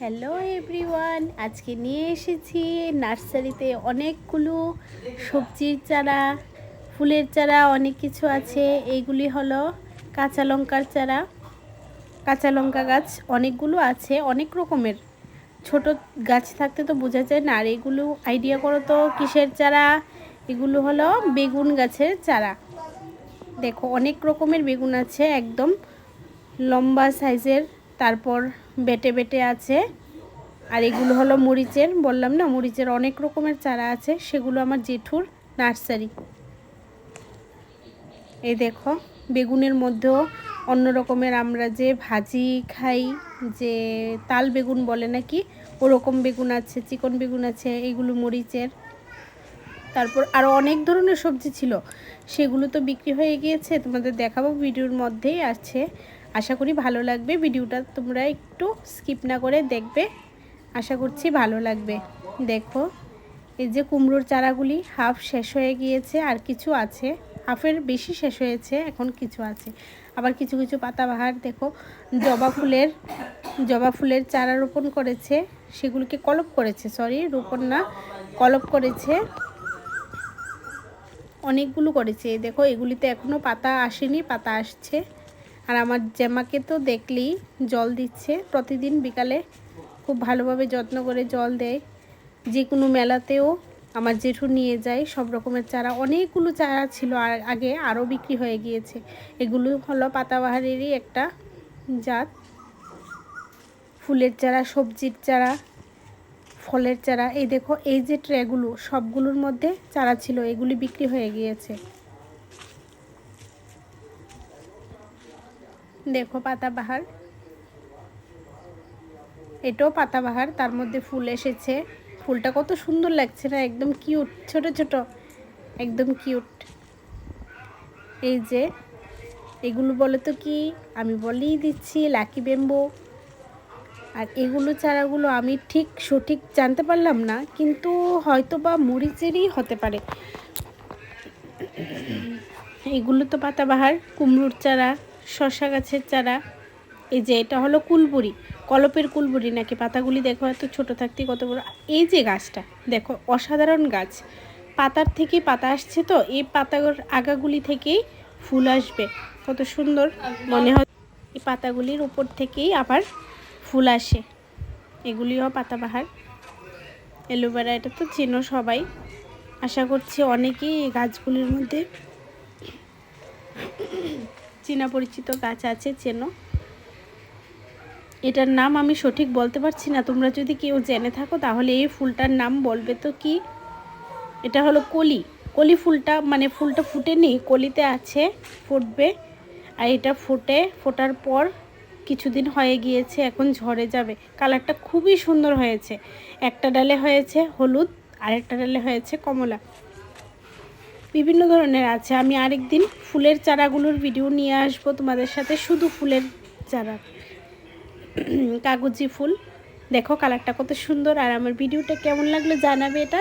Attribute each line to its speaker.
Speaker 1: Hello everyone, আজকে নিয়ে এসেছি নার্সারিতে অনেকগুলো সবজির চারা, ফুলের চারা, অনেক কিছু আছে। এইগুলি হলো কাঁচা লঙ্কার চারা। কাঁচা লঙ্কা গাছ অনেকগুলো আছে, অনেক রকমের। ছোট গাছ থাকতে তো বোঝা যায় না। আর এগুলো আইডিয়া করো তো কিসের চারা? এগুলো হলো বেগুন গাছের চারা। দেখো অনেক রকমের বেগুন আছে, একদম লম্বা সাইজের, তারপর বেটে বেটে আছে। আর এগুলো হলো মরিচের, বললাম না মরিচের অনেক রকমের চারা আছে, সেগুলো আমার জেঠুর নার্সারি। এই দেখো বেগুনের মধ্যেও অন্য রকমের, আমরা যে ভাজি খাই, যে তাল বেগুন বলে নাকি, ওরকম বেগুন আছে, চিকন বেগুন আছে, এইগুলো মরিচের। তারপর আরও অনেক ধরনের সবজি ছিল, সেগুলো তো বিক্রি হয়ে গিয়েছে, তোমাদের দেখাবো, ভিডিওর মধ্যেই আছে। আশা করি ভালো লাগবে ভিডিওটা, তোমরা একটু স্কিপ না করে দেখবে, আশা করছি ভালো লাগবে। দেখো এই যে কুমড়োর চারাগুলি হাফ শেষ হয়ে গিয়েছে, আর কিছু আছে, হাফের বেশি শেষ হয়েছে, এখন কিছু আছে। আবার কিছু কিছু পাতাবাহার, দেখো জবা ফুলের চারা রোপণ করেছে, সেগুলিকে কলপ করেছে, সরি রোপণ না, কলপ করেছে, অনেকগুলো করেছে। দেখো এগুলিতে এখনও পাতা আসেনি, পাতা আসছে। আর আমার জ্যামাকে তো দেখলেই জল দিচ্ছে, প্রতিদিন বিকালে খুব ভালোভাবে যত্ন করে জল দেয়। যে কোনো মেলাতেও আমার জেঠু নিয়ে যায় সব রকমের চারা। অনেকগুলো চারা ছিল, আর আগে আরও বিক্রি হয়ে গিয়েছে। এগুলো হলো পাতাবাহারেরই একটা জাত। ফুলের চারা, সবজির চারা, ফলের চারা। এই দেখো এই যে ট্রেগুলো, সবগুলোর মধ্যে চারা ছিল, এগুলি বিক্রি হয়ে গিয়েছে। দেখো পাতাবাহার, এটাও পাতাবাহার, তার মধ্যে ফুল এসেছে। ফুলটা কত সুন্দর লাগছে না, একদম কিউট, ছোট ছোট, একদম কিউট। এই যে এগুলো বলে তো কি, আমি বলেই দিচ্ছি লাকি বেম্বো। আর এগুলো চারাগুলো আমি ঠিক সঠিক জানতে পারলাম না, কিন্তু হয়তো বা মরিচেরই হতে পারে। এগুলো তো পাতাবাহার, কুমড়োর চারা, শসা গাছের চারা। এই যে এটা হলো কুলবুড়ি, কলপের কুলবুড়ি নাকি, পাতাগুলি দেখো এত ছোট থাকতে কত বড়। এই যে গাছটা দেখো, অসাধারণ গাছ, পাতার থেকেই পাতা আসছে, তো এই পাতার আগাগুলি থেকেই ফুল আসবে, কত সুন্দর মনে হয়। এই পাতাগুলির উপর থেকেই আবার ফুল আসে। এগুলিও পাতাবাহার। অ্যালোভেরা, এটা তো চেনো সবাই, আশা করছি অনেকেই এই গাছগুলির মধ্যে চেনা পরিচিত গাছ আছে, চেনো। এটার নাম আমি সঠিক বলতে পারছি না, তোমরা যদি কেউ জেনে থাকো তাহলে এই ফুলটার নাম বলবে তো কি। এটা হলো কলি, কলি ফুলটা, মানে ফুলটা ফুটেনি, কলিতে আছে, ফুটবে। আর এটা ফোটার পর কিছুদিন হয়ে গিয়েছে, এখন ঝরে যাবে। কালারটা খুবই সুন্দর হয়েছে, একটা ডালে হয়েছে হলুদ, আরেকটা ডালে হয়েছে কমলা, বিভিন্ন ধরনের আছে। আমি আরেকদিন ফুলের চারাগুলোর ভিডিও নিয়ে আসবো তোমাদের সাথে, শুধু ফুলের চারা। কাগজি ফুল, দেখো কালারটা কত সুন্দর। আর আমার ভিডিওটা কেমন লাগলো জানাবে এটা।